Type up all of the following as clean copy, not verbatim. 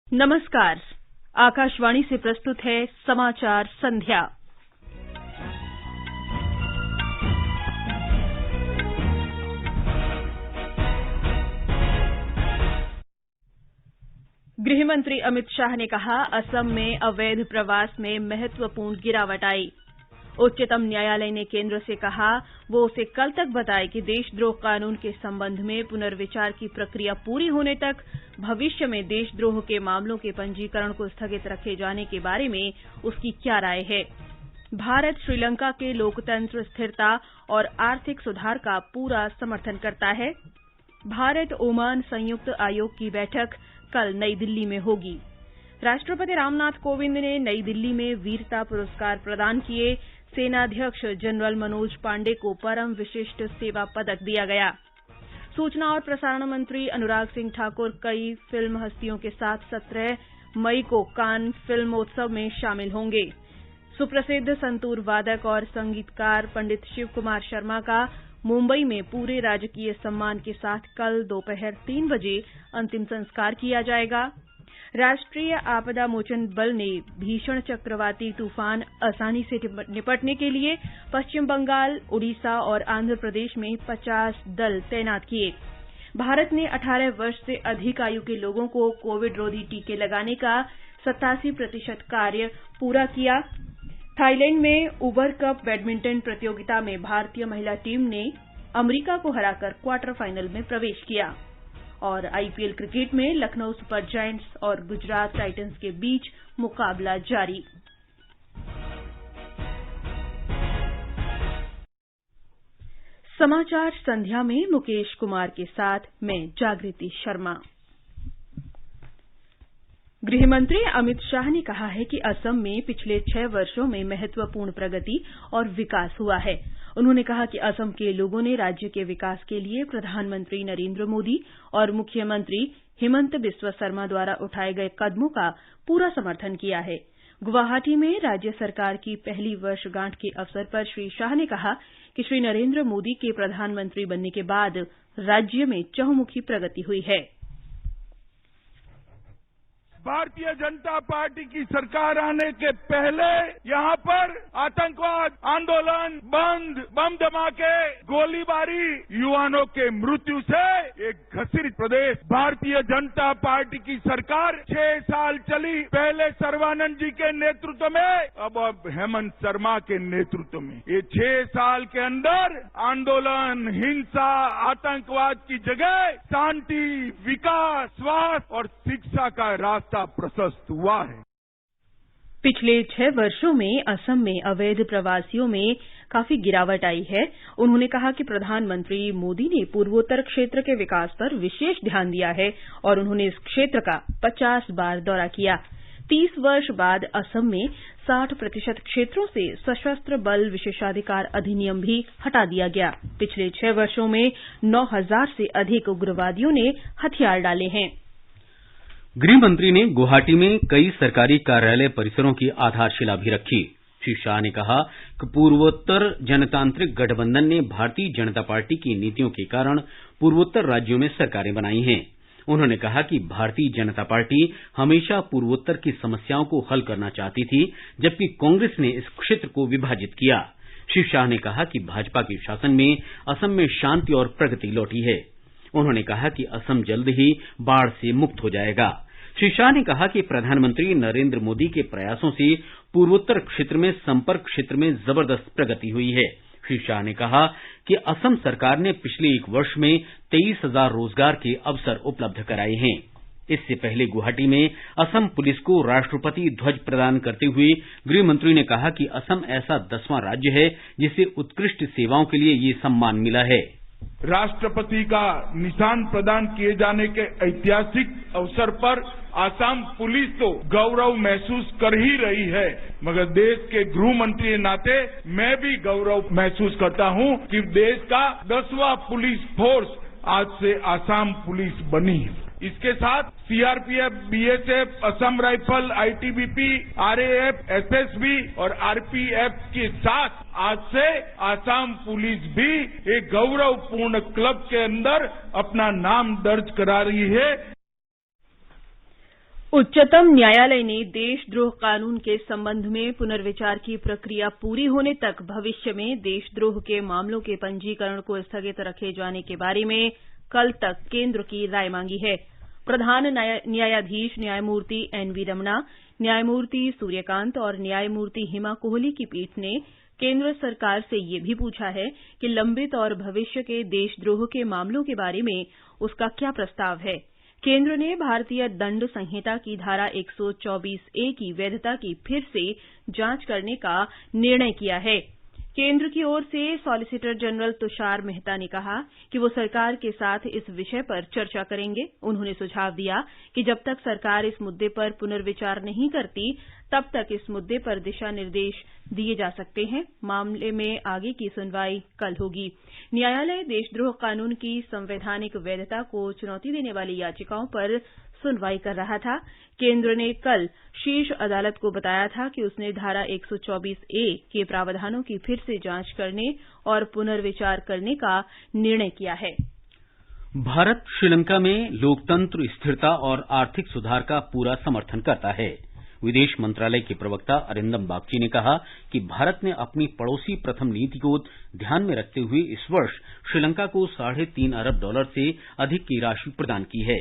नमस्कार। आकाशवाणी से प्रस्तुत है समाचार संध्या। गृहमंत्री अमित शाह ने कहा, असम में अवैध प्रवास में महत्वपूर्ण गिरावट आई। उच्चतम न्यायालय ने केंद्र से कहा वो उसे कल तक बताए कि देशद्रोह कानून के संबंध में पुनर्विचार की प्रक्रिया पूरी होने तक भविष्य में देशद्रोह के मामलों के पंजीकरण को स्थगित रखे जाने के बारे में उसकी क्या राय है। भारत श्रीलंका के लोकतंत्र, स्थिरता और आर्थिक सुधार का पूरा समर्थन करता है। भारत ओमान संयुक्त आयोग की बैठक कल नई दिल्ली में होगी। राष्ट्रपति रामनाथ कोविंद ने नई दिल्ली में वीरता पुरस्कार प्रदान किए। सेनाध्यक्ष जनरल मनोज पांडे को परम विशिष्ट सेवा पदक दिया गया। सूचना और प्रसारण मंत्री अनुराग सिंह ठाकुर कई फिल्म हस्तियों के साथ 17 मई को कान फिल्मोत्सव में शामिल होंगे। सुप्रसिद्ध संतूर वादक और संगीतकार पंडित शिव कुमार शर्मा का मुंबई में पूरे राजकीय सम्मान के साथ कल दोपहर 3 बजे अंतिम संस्कार किया जाएगा। राष्ट्रीय आपदा मोचन बल ने भीषण चक्रवाती तूफान आसानी से निपटने के लिए पश्चिम बंगाल, उड़ीसा और आंध्र प्रदेश में 50 दल तैनात किए। भारत ने 18 वर्ष से अधिक आयु के लोगों को कोविड रोधी टीके लगाने का 87% कार्य पूरा किया। थाईलैंड में उबर कप बैडमिंटन प्रतियोगिता में भारतीय महिला टीम ने अमेरिका को हराकर क्वार्टर फाइनल में प्रवेश किया। और आईपीएल क्रिकेट में लखनऊ सुपर जायंट्स और गुजरात टाइटंस के बीच मुकाबला जारी। समाचार संध्या में मुकेश कुमार के साथ मैं जागृति शर्मा। गृहमंत्री अमित शाह ने कहा है कि असम में पिछले 6 वर्षों में महत्वपूर्ण प्रगति और विकास हुआ है। उन्होंने कहा कि असम के लोगों ने राज्य के विकास के लिए प्रधानमंत्री नरेंद्र मोदी और मुख्यमंत्री हिमंत बिस्वा शर्मा द्वारा उठाए गए कदमों का पूरा समर्थन किया है। गुवाहाटी में राज्य सरकार की पहली वर्षगांठ के अवसर पर श्री शाह ने कहा कि श्री नरेंद्र मोदी के प्रधानमंत्री बनने के बाद राज्य में चहुमुखी प्रगति हुई है। भारतीय जनता पार्टी की सरकार आने के पहले यहाँ पर आतंकवाद, आंदोलन, बंद, बम धमाके, गोलीबारी, युवाओं के मृत्यु से एक घसीट प्रदेश। भारतीय जनता पार्टी की सरकार 6 साल चली, पहले सर्बानंद जी के नेतृत्व में, अब हेमंत शर्मा के नेतृत्व में। ये 6 साल के अंदर आंदोलन, हिंसा, आतंकवाद की जगह शांति, विकास, स्वास्थ्य और शिक्षा का रास्ता प्रशस्त हुआ है। पिछले 6 वर्षों में असम में अवैध प्रवासियों में काफी गिरावट आई है। उन्होंने कहा कि प्रधानमंत्री मोदी ने पूर्वोत्तर क्षेत्र के विकास पर विशेष ध्यान दिया है और उन्होंने इस क्षेत्र का 50 बार दौरा किया। 30 वर्ष बाद असम में 60% क्षेत्रों से सशस्त्र बल विशेषाधिकार अधिनियम भी हटा दिया गया। पिछले 6 वर्षों में 9000 से अधिक उग्रवादियों ने हथियार डाले हैं। गृह मंत्री ने गुवाहाटी में कई सरकारी कार्यालय परिसरों की आधारशिला भी रखी। श्री शाह ने कहा कि पूर्वोत्तर जनतांत्रिक गठबंधन ने भारतीय जनता पार्टी की नीतियों के कारण पूर्वोत्तर राज्यों में सरकारें बनाई हैं। उन्होंने कहा कि भारतीय जनता पार्टी हमेशा पूर्वोत्तर की समस्याओं को हल करना चाहती थी, जबकि कांग्रेस ने इस क्षेत्र को विभाजित किया। श्री शाह ने कहा कि भाजपा के शासन में असम में शांति और प्रगति लौटी है। उन्होंने कहा कि असम जल्द ही बाढ़ से मुक्त हो जाएगा। श्री शाह ने कहा कि प्रधानमंत्री नरेंद्र मोदी के प्रयासों से पूर्वोत्तर क्षेत्र में संपर्क क्षेत्र में जबरदस्त प्रगति हुई है। श्री शाह ने कहा कि असम सरकार ने पिछले 1 वर्ष में 23,000 रोजगार के अवसर उपलब्ध कराए हैं। इससे पहले गुवाहाटी में असम पुलिस को राष्ट्रपति ध्वज प्रदान करते हुए गृह मंत्री ने कहा कि असम ऐसा 10वां राज्य है जिसे उत्कृष्ट सेवाओं के लिए ये सम्मान मिला है। राष्ट्रपति का निशान प्रदान किए जाने के ऐतिहासिक अवसर पर आसाम पुलिस तो गौरव महसूस कर ही रही है, मगर देश के गृह मंत्री के नाते मैं भी गौरव महसूस करता हूं कि देश का 10वां पुलिस फोर्स आज से आसाम पुलिस बनी है। इसके साथ CRPF, BSF, Assam rifle, ITBP, RAF, SSB और आरपीएफ के साथ आज से आसाम पुलिस भी एक गौरवपूर्ण क्लब के अंदर अपना नाम दर्ज करा रही है। उच्चतम न्यायालय ने देशद्रोह कानून के संबंध में पुनर्विचार की प्रक्रिया पूरी होने तक भविष्य में देशद्रोह के मामलों के पंजीकरण को स्थगित रखे जाने के बारे में कल तक केंद्र की राय मांगी है। प्रधान न्यायाधीश न्यायमूर्ति एनवी रमणा, न्यायमूर्ति सूर्यकांत और न्यायमूर्ति हिमा कोहली की पीठ ने केंद्र सरकार से ये भी पूछा है कि लंबित और भविष्य के देशद्रोह के मामलों के बारे में उसका क्या प्रस्ताव है। केंद्र ने भारतीय दंड संहिता की धारा 124A की वैधता की फिर से जांच करने का निर्णय किया है। केंद्र की ओर से सॉलिसिटर जनरल तुषार मेहता ने कहा कि वो सरकार के साथ इस विषय पर चर्चा करेंगे। उन्होंने सुझाव दिया कि जब तक सरकार इस मुद्दे पर पुनर्विचार नहीं करती, तब तक इस मुद्दे पर दिशा निर्देश दिए जा सकते हैं। मामले में आगे की सुनवाई कल होगी। न्यायालय देशद्रोह कानून की संवैधानिक वैधता को चुनौती देने वाली याचिकाओं पर सुनवाई कर रहा था। केंद्र ने कल शीर्ष अदालत को बताया था कि उसने धारा 124A के प्रावधानों की फिर से जांच करने और पुनर्विचार करने का निर्णय किया है। भारत श्रीलंका में लोकतंत्र, स्थिरता और आर्थिक सुधार का पूरा समर्थन करता है। विदेश मंत्रालय के प्रवक्ता अरिंदम बागची ने कहा कि भारत ने अपनी पड़ोसी प्रथम नीति को ध्यान में रखते हुए इस वर्ष श्रीलंका को $3.5 अरब से अधिक की राशि प्रदान की है।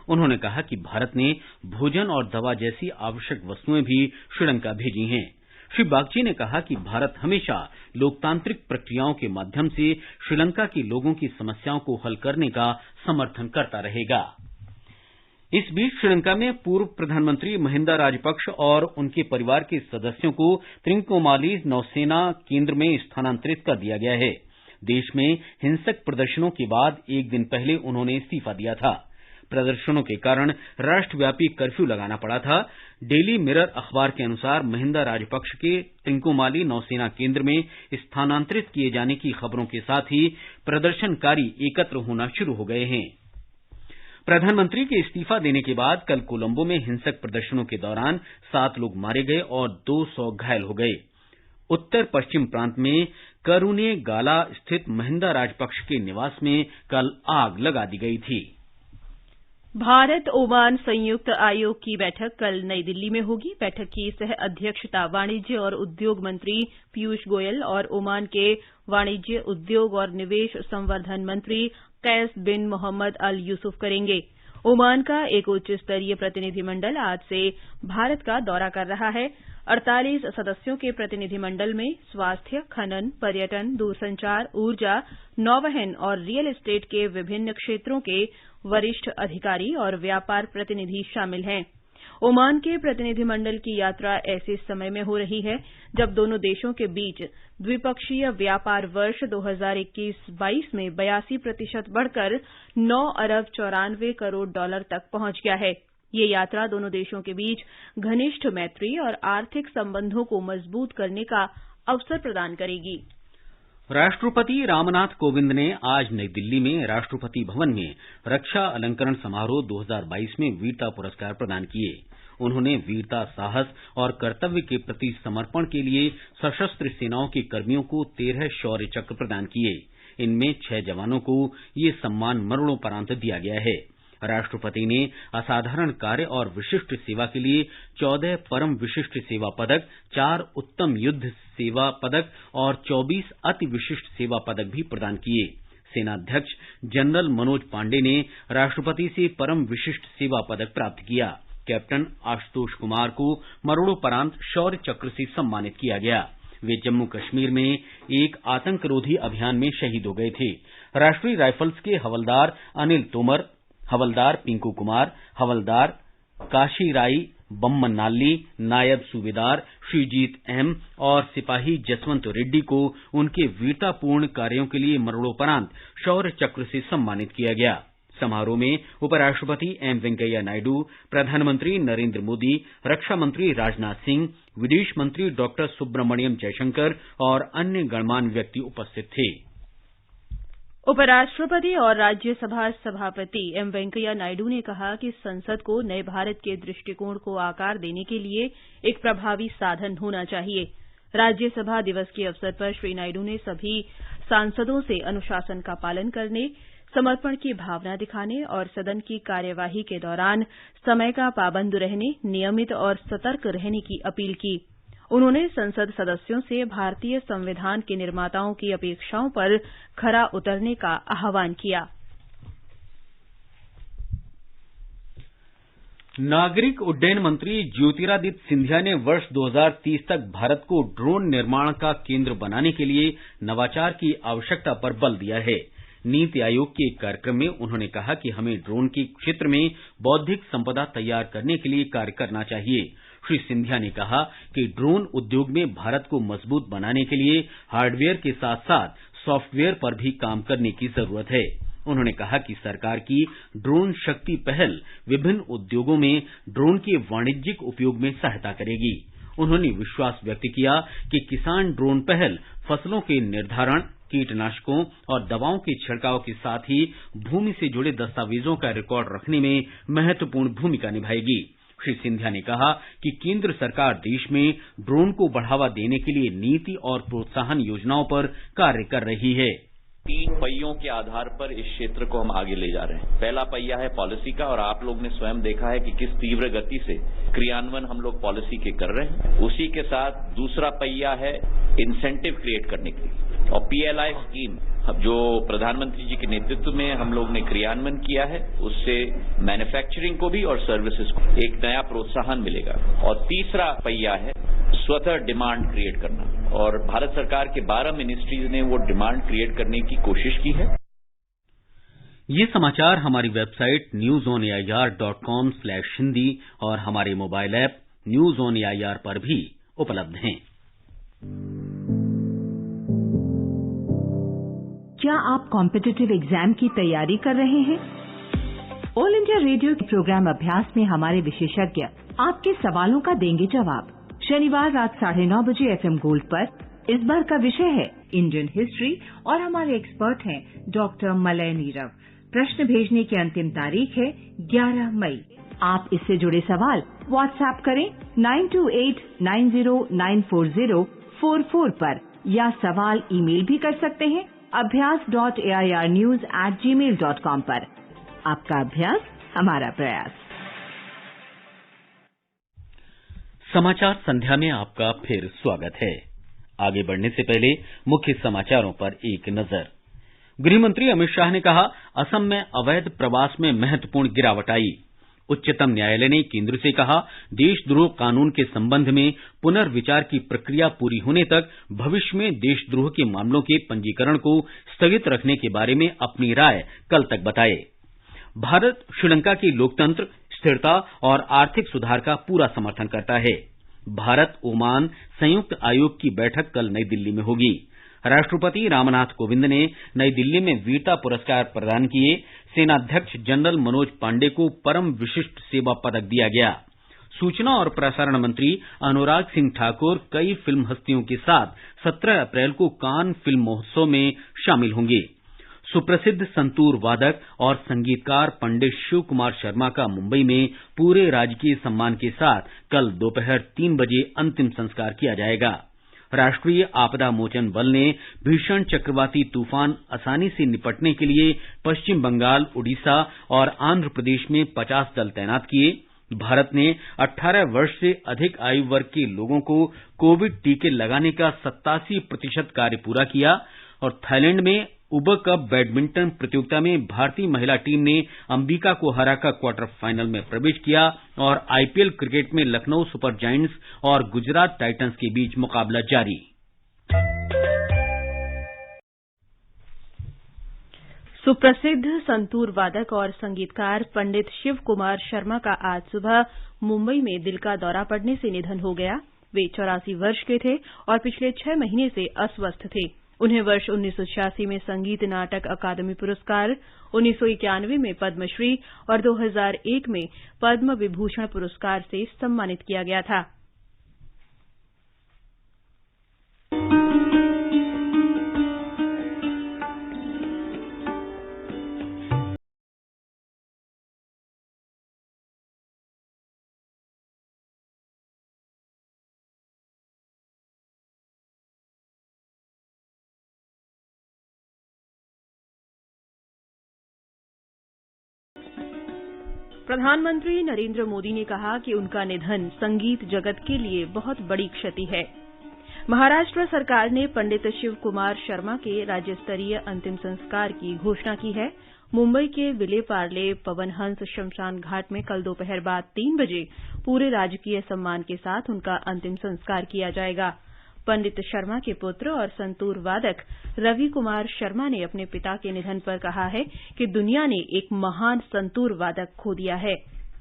उन्होंने कहा कि भारत ने भोजन और दवा जैसी आवश्यक वस्तुएं भी श्रीलंका भेजी हैं। श्री बागची ने कहा कि भारत हमेशा लोकतांत्रिक प्रक्रियाओं के माध्यम से श्रीलंका के लोगों की समस्याओं को हल करने का समर्थन करता रहेगा। इस बीच श्रीलंका में पूर्व प्रधानमंत्री महिंदा राजपक्ष और उनके परिवार के सदस्यों को त्रिंकोमाली नौसेना केंद्र में स्थानांतरित कर दिया गया है। देश में हिंसक प्रदर्शनों के बाद एक दिन पहले उन्होंने इस्तीफा दिया था। प्रदर्शनों के कारण राष्ट्रव्यापी कर्फ्यू लगाना पड़ा था। डेली मिरर अखबार के अनुसार महिंदा राजपक्ष के त्रिंकोमाली नौसेना केंद्र में स्थानांतरित किए जाने की खबरों के साथ ही प्रदर्शनकारी एकत्र होना शुरू हो गए हैं। प्रधानमंत्री के इस्तीफा देने के बाद कल कोलंबो में हिंसक प्रदर्शनों के दौरान 7 लोग मारे गए और 200 घायल हो गए। उत्तर पश्चिम प्रांत में करूनेगाला स्थित महिंदा राजपक्ष के निवास में कल आग लगा दी गई थी। भारत ओमान संयुक्त आयोग की बैठक कल नई दिल्ली में होगी। बैठक की सह अध्यक्षता वाणिज्य और उद्योग मंत्री पीयूष गोयल और ओमान के वाणिज्य, उद्योग और निवेश संवर्धन मंत्री कैस बिन मोहम्मद अल यूसुफ करेंगे। ओमान का एक उच्च स्तरीय प्रतिनिधिमंडल आज से भारत का दौरा कर रहा है। 48 सदस्यों के प्रतिनिधिमंडल में स्वास्थ्य, खनन, पर्यटन, दूरसंचार, ऊर्जा, नौवहन और रियल एस्टेट के विभिन्न क्षेत्रों के वरिष्ठ अधिकारी और व्यापार प्रतिनिधि शामिल हैं। ओमान के प्रतिनिधिमंडल की यात्रा ऐसे समय में हो रही है जब दोनों देशों के बीच द्विपक्षीय व्यापार वर्ष 2021-22 में 82% बढ़कर $9 अरब 94 करोड़ तक पहुंच गया है। ये यात्रा दोनों देशों के बीच घनिष्ठ मैत्री और आर्थिक संबंधों को मजबूत करने का अवसर प्रदान करेगी। राष्ट्रपति रामनाथ कोविंद ने आज नई दिल्ली में राष्ट्रपति भवन में रक्षा अलंकरण समारोह 2022 में वीरता पुरस्कार प्रदान किए। उन्होंने वीरता, साहस और कर्तव्य के प्रति समर्पण के लिए सशस्त्र सेनाओं के कर्मियों को 13 शौर्य चक्र प्रदान किए। इनमें 6 जवानों को ये सम्मान मरणोपरांत दिया गया है। राष्ट्रपति ने असाधारण कार्य और विशिष्ट सेवा के लिए 14 परम विशिष्ट सेवा पदक, 4 उत्तम युद्ध सेवा पदक और 24 अति विशिष्ट सेवा पदक भी प्रदान किए। सेनाध्यक्ष जनरल मनोज पांडे ने राष्ट्रपति से परम विशिष्ट सेवा पदक प्राप्त किया। कैप्टन आशुतोष कुमार को मरणोपरांत शौर्य चक्र से सम्मानित किया गया। वे जम्मू कश्मीर में एक आतंकरोधी अभियान में शहीद हो गए थे। राष्ट्रीय राइफल्स के हवलदार अनिल तोमर, हवलदार पिंकू कुमार, हवलदार काशीराई बम्मनाल्ली, नायब सूबेदार श्रीजीत एम और सिपाही जसवंत रेड्डी को उनके वीरतापूर्ण कार्यों के लिए मरणोपरांत शौर्य चक्र से सम्मानित किया गया। समारोह में उपराष्ट्रपति एम वेंकैया नायडू, प्रधानमंत्री नरेंद्र मोदी, रक्षा मंत्री राजनाथ सिंह, विदेश मंत्री डॉक्टर सुब्रमण्यम जयशंकर और अन्य गणमान्य व्यक्ति उपस्थित थे। उपराष्ट्रपति और राज्यसभा सभापति एम वेंकैया नायडू ने कहा कि संसद को नए भारत के दृष्टिकोण को आकार देने के लिए एक प्रभावी साधन होना चाहिए। राज्यसभा दिवस के अवसर पर श्री नायडू ने सभी सांसदों से अनुशासन का पालन करने, समर्पण की भावना दिखाने और सदन की कार्यवाही के दौरान समय का पाबंद रहने, नियमित और सतर्क रहने की अपील की। उन्होंने संसद सदस्यों से भारतीय संविधान के निर्माताओं की अपेक्षाओं पर खरा उतरने का आह्वान किया। नागरिक उड्डयन मंत्री ज्योतिरादित्य सिंधिया ने वर्ष 2030 तक भारत को ड्रोन निर्माण का केंद्र बनाने के लिए नवाचार की आवश्यकता पर बल दिया है। नीति आयोग के एक कार्यक्रम में उन्होंने कहा कि हमें ड्रोन के क्षेत्र में बौद्धिक संपदा तैयार करने के लिए कार्य करना चाहिए। श्री सिंधिया ने कहा कि ड्रोन उद्योग में भारत को मजबूत बनाने के लिए हार्डवेयर के साथ साथ सॉफ्टवेयर पर भी काम करने की जरूरत है। उन्होंने कहा कि सरकार की ड्रोन शक्ति पहल विभिन्न उद्योगों में ड्रोन के वाणिज्यिक उपयोग में सहायता करेगी। उन्होंने विश्वास व्यक्त किया कि किसान ड्रोन पहल फसलों के निर्धारण, कीटनाशकों और दवाओं के छिड़काव के साथ ही भूमि से जुड़े दस्तावेजों का रिकॉर्ड रखने में महत्वपूर्ण भूमिका निभाएगी। श्री सिंधिया ने कहा कि केंद्र सरकार देश में ड्रोन को बढ़ावा देने के लिए नीति और प्रोत्साहन योजनाओं पर कार्य कर रही है। 3 पहियों के आधार पर इस क्षेत्र को हम आगे ले जा रहे हैं। पहला पहिया है पॉलिसी का, और आप लोग ने स्वयं देखा है कि किस तीव्र गति से क्रियान्वयन हम लोग पॉलिसी के कर रहे हैं। उसी के साथ दूसरा पहिया है इंसेंटिव क्रिएट करने के लिए, और पीएलआई स्कीम जो प्रधानमंत्री जी के नेतृत्व में हम लोग ने क्रियान्वयन किया है, उससे मैन्युफैक्चरिंग को भी और सर्विसेज को एक नया प्रोत्साहन मिलेगा। और तीसरा पहिया है स्वतः डिमांड क्रिएट करना, और भारत सरकार के 12 मिनिस्ट्रीज ने वो डिमांड क्रिएट करने की कोशिश की है। ये समाचार हमारी वेबसाइट newsonair.com/hindi और हमारे mobile app news on AIR पर भी उपलब्ध हैं। क्या आप कॉम्पिटिटिव एग्जाम की तैयारी कर रहे हैं? ऑल इंडिया रेडियो के प्रोग्राम अभ्यास में हमारे विशेषज्ञ आपके सवालों का देंगे जवाब। शनिवार रात 9:30 बजे FM गोल्ड पर। इस बार का विषय है इंडियन हिस्ट्री और हमारे एक्सपर्ट हैं डॉक्टर मलय नीरव। प्रश्न भेजने की अंतिम तारीख है 11 मई। आप इससे जुड़े सवाल व्हाट्सएप करें 9289094044 पर, या सवाल ईमेल भी कर सकते हैं abhyas.airnews@gmail.com पर। आपका अभ्यास हमारा प्रयास। समाचार संध्या में आपका फिर स्वागत है। आगे बढ़ने से पहले मुख्य समाचारों पर एक नजर। गृहमंत्री अमित शाह ने कहा, असम में अवैध प्रवास में महत्वपूर्ण गिरावट आई। उच्चतम न्यायालय ने केंद्र से कहा, देशद्रोह कानून के संबंध में पुनर्विचार की प्रक्रिया पूरी होने तक भविष्य में देशद्रोह के मामलों के पंजीकरण को स्थगित रखने के बारे में अपनी राय कल तक बताए। भारत श्रीलंका की लोकतंत्र, स्थिरता और आर्थिक सुधार का पूरा समर्थन करता है। भारत ओमान संयुक्त आयोग की बैठक कल नई दिल्ली में होगी। राष्ट्रपति रामनाथ कोविंद ने नई दिल्ली में वीरता पुरस्कार प्रदान किए। सेनाध्यक्ष जनरल मनोज पांडे को परम विशिष्ट सेवा पदक दिया गया। सूचना और प्रसारण मंत्री अनुराग सिंह ठाकुर कई फिल्म हस्तियों के साथ 17 अप्रैल को कान फिल्म महोत्सव में शामिल होंगे। सुप्रसिद्ध संतूर वादक और संगीतकार पंडित शिव कुमार शर्मा का मुंबई में पूरे राजकीय सम्मान के साथ कल दोपहर 3 बजे अंतिम संस्कार किया जाएगा। राष्ट्रीय आपदा मोचन बल ने भीषण चक्रवाती तूफान आसानी से निपटने के लिए पश्चिम बंगाल, उड़ीसा और आंध्र प्रदेश में 50 दल तैनात किए। भारत ने 18 वर्ष से अधिक आयु वर्ग के लोगों को कोविड टीके लगाने का 87% कार्य पूरा किया। और थाईलैंड में उबर कप बैडमिंटन प्रतियोगिता में भारतीय महिला टीम ने अंबिका को हराकर क्वार्टर फाइनल में प्रवेश किया। और आईपीएल क्रिकेट में लखनऊ सुपर जायंट्स और गुजरात टाइटंस के बीच मुकाबला जारी। सुप्रसिद्ध संतूर वादक और संगीतकार पंडित शिव कुमार शर्मा का आज सुबह मुंबई में दिल का दौरा पड़ने से निधन हो गया। वे 84 वर्ष के थे और पिछले 6 महीने से अस्वस्थ थे। उन्हें वर्ष 1986 में संगीत नाटक अकादमी पुरस्कार, 1991 में पद्मश्री और 2001 में पद्म विभूषण पुरस्कार से सम्मानित किया गया था। प्रधानमंत्री नरेंद्र मोदी ने कहा कि उनका निधन संगीत जगत के लिए बहुत बड़ी क्षति है। महाराष्ट्र सरकार ने पंडित शिव कुमार शर्मा के राज्य स्तरीय अंतिम संस्कार की घोषणा की है। मुंबई के विले पार्ले पवन हंस शमशान घाट में कल दोपहर बाद 3 बजे पूरे राजकीय सम्मान के साथ उनका अंतिम संस्कार किया जाएगा। पंडित शर्मा के पुत्र और संतूर वादक रवि कुमार शर्मा ने अपने पिता के निधन पर कहा है कि दुनिया ने एक महान संतूर वादक खो दिया है।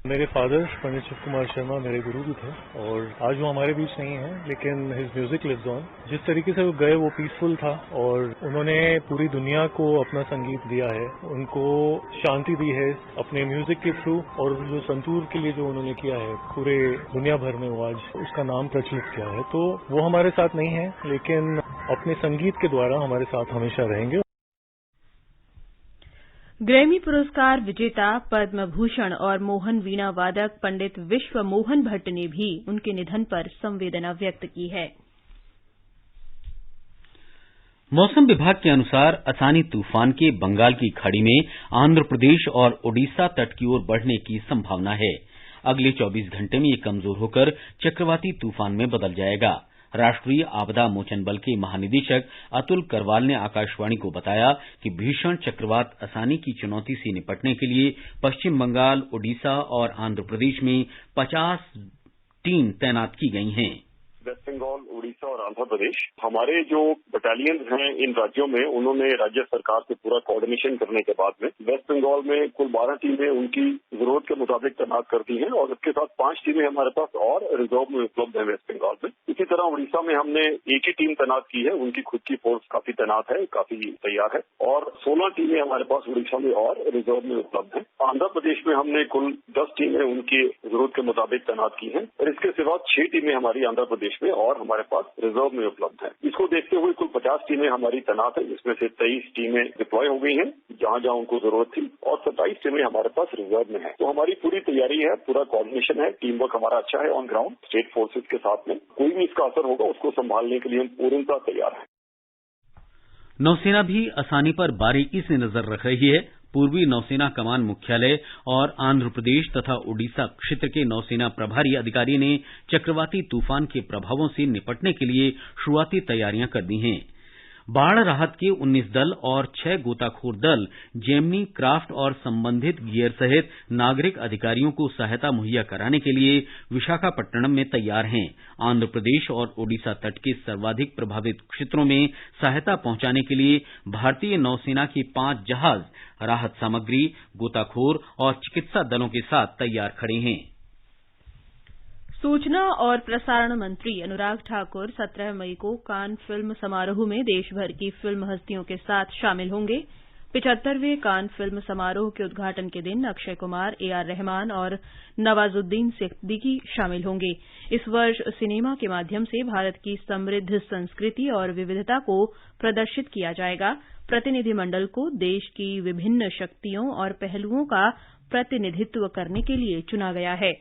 मेरे फादर पंडित शिव कुमार शर्मा मेरे गुरु भी थे और आज वो हमारे बीच नहीं है, लेकिन हिज म्यूजिक लिव्स ऑन। जिस तरीके से वो गए वो पीसफुल था और उन्होंने पूरी दुनिया को अपना संगीत दिया है, उनको शांति दी है अपने म्यूजिक के थ्रू, और जो संतूर के लिए जो उन्होंने किया है पूरे दुनिया भर में वो आज उसका नाम प्रचलित किया है। तो वो हमारे साथ नहीं है, लेकिन अपने संगीत के द्वारा हमारे साथ हमेशा रहेंगे। ग्रैमी पुरस्कार विजेता पद्म भूषण और मोहन वीणा वादक पंडित विश्व मोहन भट्ट ने भी उनके निधन पर संवेदना व्यक्त की है। मौसम विभाग के अनुसार असानी तूफान के बंगाल की खाड़ी में आंध्र प्रदेश और ओडिशा तट की ओर बढ़ने की संभावना है। अगले 24 घंटे में ये कमजोर होकर चक्रवाती तूफान में बदल जाएगा। राष्ट्रीय आपदा मोचन बल के महानिदेशक अतुल करवाल ने आकाशवाणी को बताया कि भीषण चक्रवात असानी की चुनौती से निपटने के लिए पश्चिम बंगाल, ओडिशा और आंध्र प्रदेश में 50 टीम तैनात की गई हैं। वेस्ट बंगाल, उड़ीसा और आंध्र प्रदेश, हमारे जो बटालियन हैं इन राज्यों में, उन्होंने राज्य सरकार से पूरा कोऑर्डिनेशन करने के बाद में वेस्ट बंगाल में कुल 12 टीमें उनकी जरूरत के मुताबिक तैनात करती हैं और उसके साथ 5 टीमें हमारे पास और रिजर्व में उपलब्ध है वेस्ट बंगाल में। इसी तरह उड़ीसा में हमने एक ही टीम तैनात की है, उनकी खुद की फोर्स काफी तैनात है, काफी तैयार है, और 16 टीमें हमारे पास उड़ीसा में और रिजर्व में उपलब्ध है। आंध्र प्रदेश में हमने कुल 10 टीमें उनकी जरूरत के मुताबिक तैनात की हैं और इसके सिवा 6 टीमें हमारी आंध्र प्रदेश में और हमारे पास रिजर्व में उपलब्ध है। इसको देखते हुए कुल 50 टीमें हमारी तैनात है, जिसमें से 23 टीमें डिप्लॉय हो गई हैं जहां जहां उनको जरूरत थी और 27 टीमें हमारे पास रिजर्व में है। तो हमारी पूरी तैयारी है, पूरा कोऑर्डिनेशन है, टीम वर्क हमारा अच्छा है ऑन ग्राउंड स्टेट फोर्सेज के साथ में। कोई भी इसका असर होगा उसको संभालने के लिए हम पूर्णतः तैयार हैं। नौसेना भी असानी पर बारीकी से नजर रख रही है। पूर्वी नौसेना कमान मुख्यालय और आंध्र प्रदेश तथा ओडिशा क्षेत्र के नौसेना प्रभारी अधिकारी ने चक्रवाती तूफान के प्रभावों से निपटने के लिए शुरुआती तैयारियां कर दी हैं। बाढ़ राहत के 19 दल और 6 गोताखोर दल जेमनी, क्राफ्ट और संबंधित गियर सहित नागरिक अधिकारियों को सहायता मुहैया कराने के लिए विशाखापट्टनम में तैयार हैं। आंध्र प्रदेश और ओडिशा तट के सर्वाधिक प्रभावित क्षेत्रों में सहायता पहुंचाने के लिए भारतीय नौसेना के 5 जहाज राहत सामग्री, गोताखोर और चिकित्सा दलों के साथ तैयार खड़े हैं। सूचना और प्रसारण मंत्री अनुराग ठाकुर 17 मई को कान फिल्म समारोह में देशभर की फिल्म हस्तियों के साथ शामिल होंगे। 75वें कान फिल्म समारोह के उद्घाटन के दिन अक्षय कुमार, AR रहमान और नवाजुद्दीन सिद्दीकी शामिल होंगे। इस वर्ष सिनेमा के माध्यम से भारत की समृद्ध संस्कृति और विविधता को प्रदर्शित किया जाएगा। प्रतिनिधिमंडल को देश की विभिन्न शक्तियों और पहलुओं का प्रतिनिधित्व करने के लिए चुना गया है।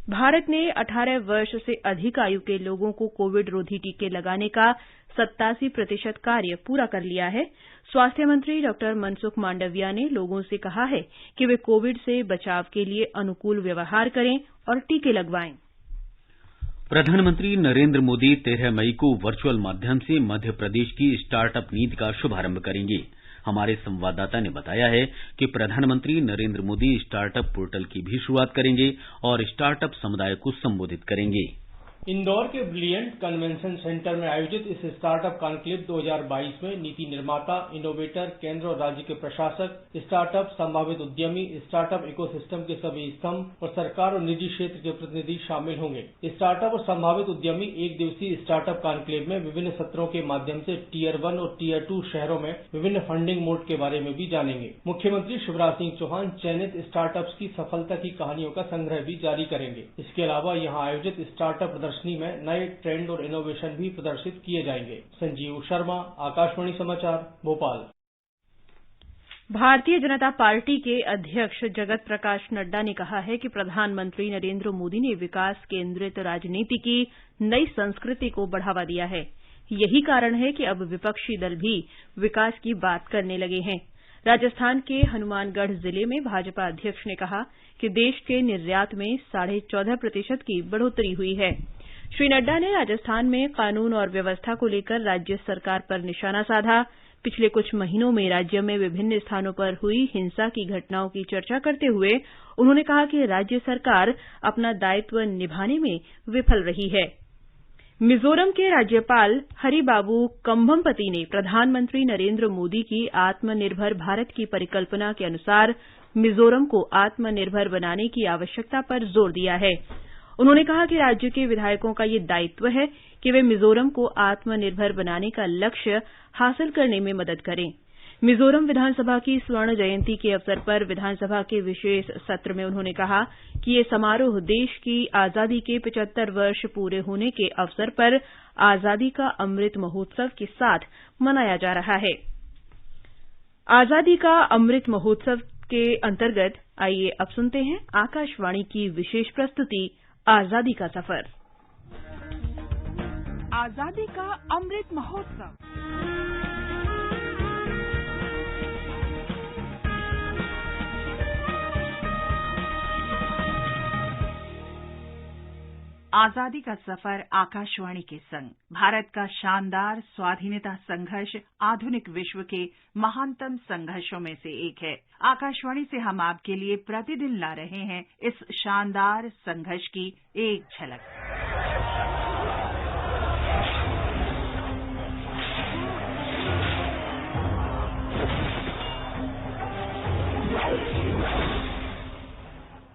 भारत ने 18 वर्ष से अधिक आयु के लोगों को कोविड रोधी टीके लगाने का 87% कार्य पूरा कर लिया है। स्वास्थ्य मंत्री डॉ मनसुख मांडविया ने लोगों से कहा है कि वे कोविड से बचाव के लिए अनुकूल व्यवहार करें और टीके लगवाएं। प्रधानमंत्री नरेंद्र मोदी 13 मई को वर्चुअल माध्यम से मध्य प्रदेश की स्टार्टअप नीति का शुभारंभ करेंगे। हमारे संवाददाता ने बताया है कि प्रधानमंत्री नरेंद्र मोदी स्टार्टअप पोर्टल की भी शुरुआत करेंगे और स्टार्टअप समुदाय को संबोधित करेंगे। इंदौर के ब्रिलियंट कन्वेंशन सेंटर में आयोजित इस स्टार्टअप कॉन्क्लेव 2022 में नीति निर्माता, इनोवेटर, केंद्र और राज्य के प्रशासक, स्टार्टअप, संभावित उद्यमी, स्टार्टअप इकोसिस्टम के सभी स्तंभ और सरकार और निजी क्षेत्र के प्रतिनिधि शामिल होंगे। स्टार्टअप और संभावित उद्यमी एक दिवसीय स्टार्टअप कॉन्क्लेव में विभिन्न सत्रों के माध्यम से टियर 1 और टियर 2 शहरों में विभिन्न फंडिंग मोड के बारे में भी जानेंगे। मुख्यमंत्री शिवराज सिंह चौहान चयनित स्टार्टअप्स की सफलता की कहानियों का संग्रह भी जारी करेंगे। इसके अलावा यहाँ आयोजित स्टार्टअप प्रदर्शनी में नए ट्रेंड और इनोवेशन भी प्रदर्शित किए जाएंगे। संजीव शर्मा, आकाशवाणी समाचार, भोपाल। भारतीय जनता पार्टी के अध्यक्ष जगत प्रकाश नड्डा ने कहा है कि प्रधानमंत्री नरेंद्र मोदी ने विकास केंद्रित राजनीति की नई संस्कृति को बढ़ावा दिया है। यही कारण है कि अब विपक्षी दल भी विकास की बात करने लगे हैं। राजस्थान के हनुमानगढ़ जिले में भाजपा अध्यक्ष ने कहा कि देश के निर्यात में 14.5% की बढ़ोतरी हुई है। श्री नड्डा ने राजस्थान में कानून और व्यवस्था को लेकर राज्य सरकार पर निशाना साधा। पिछले कुछ महीनों में राज्य में विभिन्न स्थानों पर हुई हिंसा की घटनाओं की चर्चा करते हुए उन्होंने कहा कि राज्य सरकार अपना दायित्व निभाने में विफल रही है। मिजोरम के राज्यपाल हरिबाबू कंभमपति ने प्रधानमंत्री नरेंद्र मोदी की आत्मनिर्भर भारत की परिकल्पना के अनुसार मिजोरम को आत्मनिर्भर बनाने की आवश्यकता पर जोर दिया है। उन्होंने कहा कि राज्य के विधायकों का ये दायित्व है कि वे मिजोरम को आत्मनिर्भर बनाने का लक्ष्य हासिल करने में मदद करें। मिजोरम विधानसभा की स्वर्ण जयंती के अवसर पर विधानसभा के विशेष सत्र में उन्होंने कहा कि ये समारोह देश की आजादी के 75 वर्ष पूरे होने के अवसर पर आजादी का अमृत महोत्सव के साथ मनाया जा रहा है। आजादी का अमृत महोत्सव के अंतर्गत आइए अब सुनते हैं आकाशवाणी की विशेष प्रस्तुति आजादी का सफर। आजादी का अमृत महोत्सव। आजादी का सफर आकाशवाणी के संग भारत का शानदार स्वाधीनता संघर्ष आधुनिक विश्व के महानतम संघर्षों में से एक है। आकाशवाणी से हम आपके लिए प्रतिदिन ला रहे हैं इस शानदार संघर्ष की एक झलक।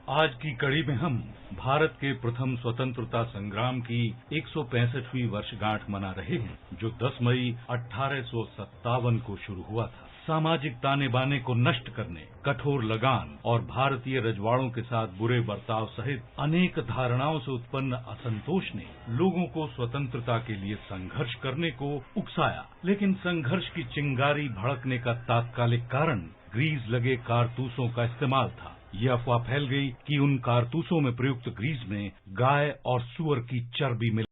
आज की कड़ी में हम भारत के प्रथम स्वतंत्रता संग्राम की 165वीं वर्षगांठ मना रहे हैं, जो 10 मई 1857 को शुरू हुआ था। सामाजिक ताने बाने को नष्ट करने, कठोर लगान और भारतीय रजवाड़ों के साथ बुरे बर्ताव सहित अनेक धारणाओं से उत्पन्न असंतोष ने लोगों को स्वतंत्रता के लिए संघर्ष करने को उकसाया। लेकिन संघर्ष की चिंगारी भड़कने का तात्कालिक कारण ग्रीस लगे कारतूसों का इस्तेमाल था। ये अफवाह फैल गई कि उन कारतूसों में प्रयुक्त ग्रीस में गाय और सूअर की चर्बी मिल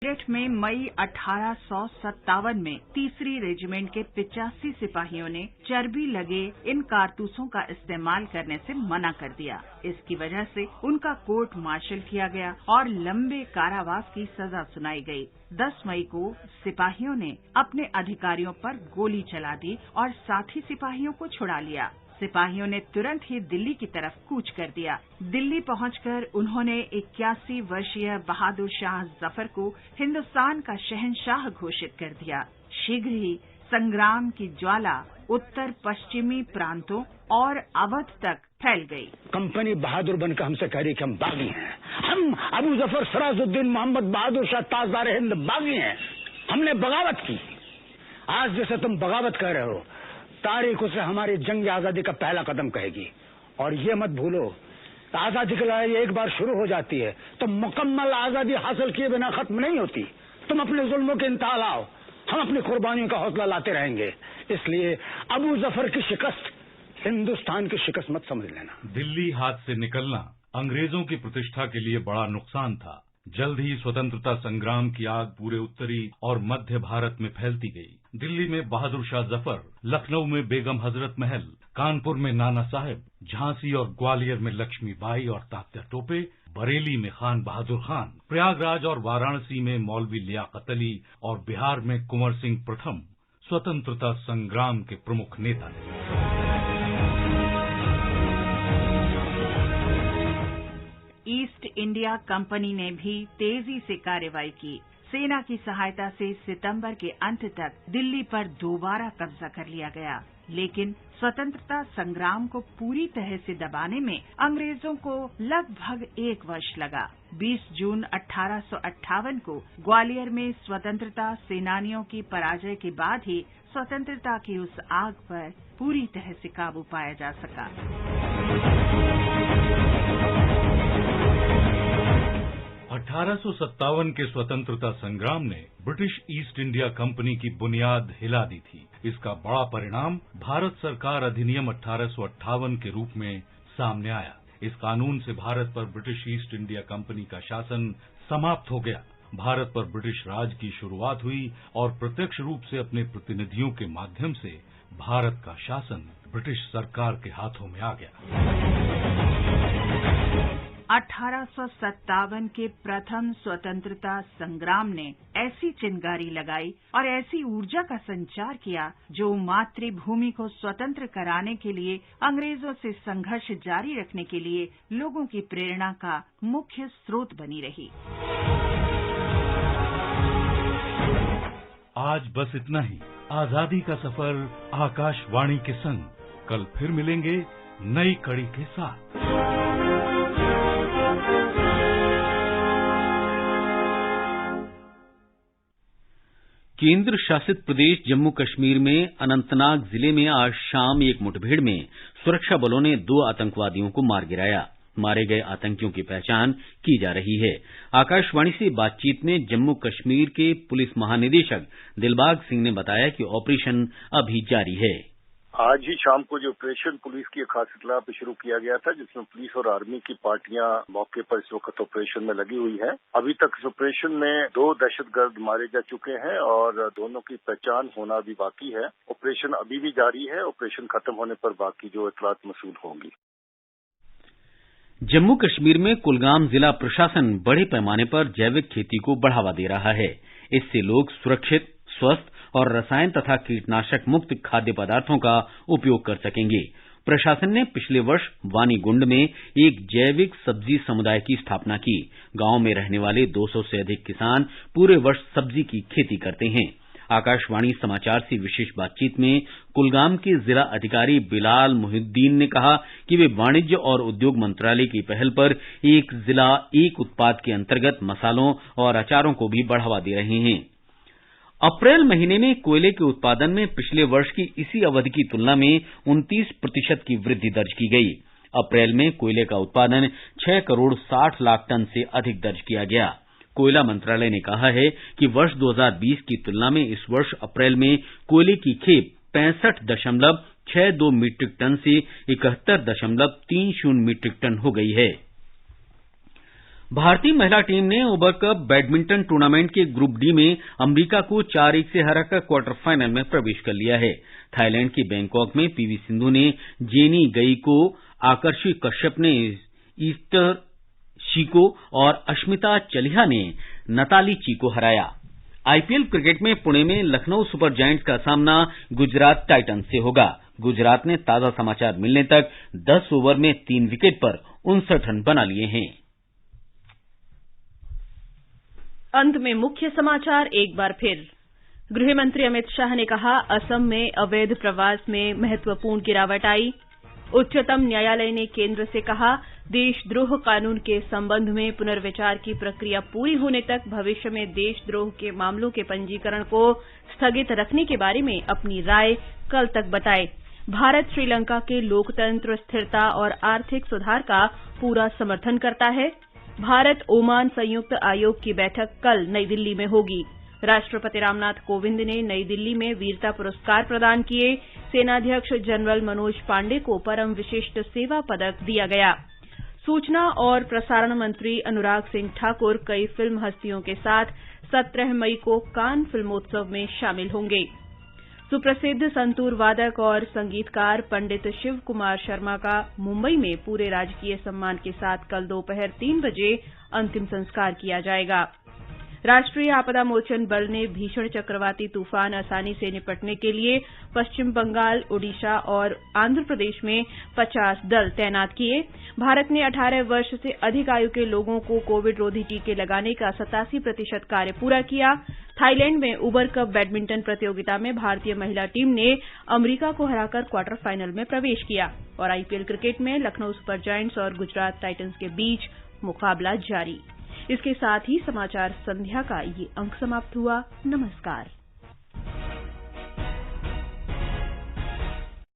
मेरठ में मई 1857 में तीसरी रेजिमेंट के 85 सिपाहियों ने चर्बी लगे इन कारतूसों का इस्तेमाल करने से मना कर दिया। इसकी वजह से उनका कोर्ट मार्शल किया गया और लंबे कारावास की सजा सुनाई गई। 10 मई को सिपाहियों ने अपने अधिकारियों पर गोली चला दी और साथी सिपाहियों को छुड़ा लिया। सिपाहियों ने तुरंत ही दिल्ली की तरफ कूच कर दिया। दिल्ली पहुंचकर उन्होंने 81 वर्षीय बहादुर शाह जफर को हिंदुस्तान का शहंशाह घोषित कर दिया। शीघ्र ही संग्राम की ज्वाला उत्तर पश्चिमी प्रांतों और अवध तक फैल गई। कंपनी बहादुर बनकर हमसे कह रही कि हम बागी हैं। हम अबू जफर सिराजुद्दीन मोहम्मद बहादुर शाह ताजदार हिंद बागी हैं। हमने बगावत की। आज जैसे तुम बगावत कर रहे हो, तारीख उसे हमारी जंग आजादी का पहला कदम कहेगी। और ये मत भूलो, आजादी की लड़ाई एक बार शुरू हो जाती है तो मुकम्मल आजादी हासिल किए बिना खत्म नहीं होती। तुम अपने जुल्मों के इंतहा लाओ, हम अपनी कुर्बानियों का हौसला लाते रहेंगे। इसलिए अबू जफर की शिकस्त हिंदुस्तान की शिकस्त मत समझ लेना। दिल्ली हाथ से निकलना अंग्रेजों की प्रतिष्ठा के लिए बड़ा नुकसान था। जल्द ही स्वतंत्रता संग्राम की आग पूरे उत्तरी और मध्य भारत में फैलती गई। दिल्ली में बहादुर शाह जफर, लखनऊ में बेगम हजरत महल, कानपुर में नाना साहेब, झांसी और ग्वालियर में लक्ष्मीबाई और तात्या टोपे, बरेली में खान बहादुर खान, प्रयागराज और वाराणसी में मौलवी लियाकत अली और बिहार में कुंवर सिंह प्रथम स्वतंत्रता संग्राम के प्रमुख नेता थे। ईस्ट इंडिया कंपनी ने भी तेजी से कार्रवाई की। सेना की सहायता से सितंबर के अंत तक दिल्ली पर दोबारा कब्जा कर लिया गया। लेकिन स्वतंत्रता संग्राम को पूरी तरह से दबाने में अंग्रेजों को लगभग 1 वर्ष लगा। 20 जून 1858 को ग्वालियर में स्वतंत्रता सेनानियों की पराजय के बाद ही स्वतंत्रता की उस आग पर पूरी तरह से काबू पाया जा सका। 1857 के स्वतंत्रता संग्राम ने ब्रिटिश ईस्ट इंडिया कंपनी की बुनियाद हिला दी थी। इसका बड़ा परिणाम भारत सरकार अधिनियम 1858 के रूप में सामने आया। इस कानून से भारत पर ब्रिटिश ईस्ट इंडिया कंपनी का शासन समाप्त हो गया। भारत पर ब्रिटिश राज की शुरुआत हुई और प्रत्यक्ष रूप से अपने प्रतिनिधियों के माध्यम से भारत का शासन ब्रिटिश सरकार के हाथों में आ गया। 1857 के प्रथम स्वतंत्रता संग्राम ने ऐसी चिंगारी लगाई और ऐसी ऊर्जा का संचार किया जो मातृभूमि को स्वतंत्र कराने के लिए अंग्रेजों से संघर्ष जारी रखने के लिए लोगों की प्रेरणा का मुख्य स्रोत बनी रही। आज बस इतना ही। आजादी का सफर आकाशवाणी के संग। कल फिर मिलेंगे नई कड़ी के साथ। केंद्र शासित प्रदेश जम्मू कश्मीर में अनंतनाग जिले में आज शाम एक मुठभेड़ में सुरक्षा बलों ने 2 आतंकवादियों को मार गिराया। मारे गए आतंकियों की पहचान की जा रही है। आकाशवाणी से बातचीत में जम्मू कश्मीर के पुलिस महानिदेशक दिलबाग सिंह ने बताया कि ऑपरेशन अभी जारी है। आज ही शाम को जो ऑपरेशन पुलिस की खास इत्तला पे शुरू किया गया था, जिसमें पुलिस और आर्मी की पार्टियां मौके पर इस वक्त ऑपरेशन में लगी हुई है। अभी तक इस ऑपरेशन में 2 दहशतगर्द मारे जा चुके हैं और दोनों की पहचान होना भी बाकी है। ऑपरेशन अभी भी जारी है। ऑपरेशन खत्म होने पर बाकी जो इत्तलात मसूल होंगी। जम्मू कश्मीर में कुलगाम जिला प्रशासन बड़े पैमाने पर जैविक खेती को बढ़ावा दे रहा है। इससे लोग सुरक्षित, स्वस्थ और रसायन तथा कीटनाशक मुक्त खाद्य पदार्थों का उपयोग कर सकेंगे। प्रशासन ने पिछले वर्ष वानीगुंड में एक जैविक सब्जी समुदाय की स्थापना की। गांव में रहने वाले 200 से अधिक किसान पूरे वर्ष सब्जी की खेती करते हैं। आकाशवाणी समाचार से विशेष बातचीत में कुलगाम के जिला अधिकारी बिलाल मुहिद्दीन ने कहा कि वे वाणिज्य और उद्योग मंत्रालय की पहल पर एक जिला एक उत्पाद के अंतर्गत मसालों और अचारों को भी बढ़ावा दे रहे हैं। अप्रैल महीने में कोयले के उत्पादन में पिछले वर्ष की इसी अवधि की तुलना में 29% की वृद्धि दर्ज की गई। अप्रैल में कोयले का उत्पादन 6 करोड़ 60 लाख टन से अधिक दर्ज किया गया। कोयला मंत्रालय ने कहा है कि वर्ष 2020 की तुलना में इस वर्ष अप्रैल में कोयले की खेप 65.62 मीट्रिक टन से 71.30 मीट्रिक टन हो गई है। भारतीय महिला टीम ने ओबर कप बैडमिंटन टूर्नामेंट के ग्रुप डी में अमेरिका को 4-1 से हराकर क्वार्टर फाइनल में प्रवेश कर लिया है। थाईलैंड के बैंकॉक में पीवी सिंधु ने जेनी गई को, आकर्षि कश्यप ने ईस्टर शी को और अश्मिता चलिहा ने नताली ची को हराया। आईपीएल क्रिकेट में पुणे में लखनऊ सुपर जायंट्स का सामना गुजरात टाइटंस से होगा। गुजरात ने ताजा समाचार मिलने तक 10 ओवर में 3 विकेट पर 59 रन बना लिए हैं। अंत में मुख्य समाचार एक बार फिर। गृह मंत्री अमित शाह ने कहा, असम में अवैध प्रवास में महत्वपूर्ण गिरावट आई। उच्चतम न्यायालय ने केंद्र से कहा, देशद्रोह कानून के संबंध में पुनर्विचार की प्रक्रिया पूरी होने तक भविष्य में देशद्रोह के मामलों के पंजीकरण को स्थगित रखने के बारे में अपनी राय कल तक बताए। भारत श्रीलंका के लोकतंत्र, स्थिरता और आर्थिक सुधार का पूरा समर्थन करता है। भारत ओमान संयुक्त आयोग की बैठक कल नई दिल्ली में होगी। राष्ट्रपति रामनाथ कोविंद ने नई दिल्ली में वीरता पुरस्कार प्रदान किए। सेनाध्यक्ष जनरल मनोज पांडे को परम विशिष्ट सेवा पदक दिया गया। सूचना और प्रसारण मंत्री अनुराग सिंह ठाकुर कई फिल्म हस्तियों के साथ 17 मई को कान फिल्मोत्सव में शामिल होंगे। सुप्रसिद्ध संतूर वादक और संगीतकार पंडित शिव कुमार शर्मा का मुंबई में पूरे राजकीय सम्मान के साथ कल दोपहर 3 बजे अंतिम संस्कार किया जाएगा। राष्ट्रीय आपदा मोचन बल ने भीषण चक्रवाती तूफान आसानी से निपटने के लिए पश्चिम बंगाल, ओडिशा और आंध्र प्रदेश में 50 दल तैनात किए। भारत ने 18 वर्ष से अधिक आयु के लोगों को कोविड रोधी टीके लगाने का 87% कार्य पूरा किया। थाईलैंड में उबर कप बैडमिंटन प्रतियोगिता में भारतीय महिला टीम ने अमेरिका को हराकर क्वार्टर फाइनल में प्रवेश किया। और आईपीएल क्रिकेट में लखनऊ सुपर जायंट्स और गुजरात टाइटंस के बीच मुकाबला जारी। इसके साथ ही समाचार संध्या का ये अंक समाप्त हुआ। नमस्कार।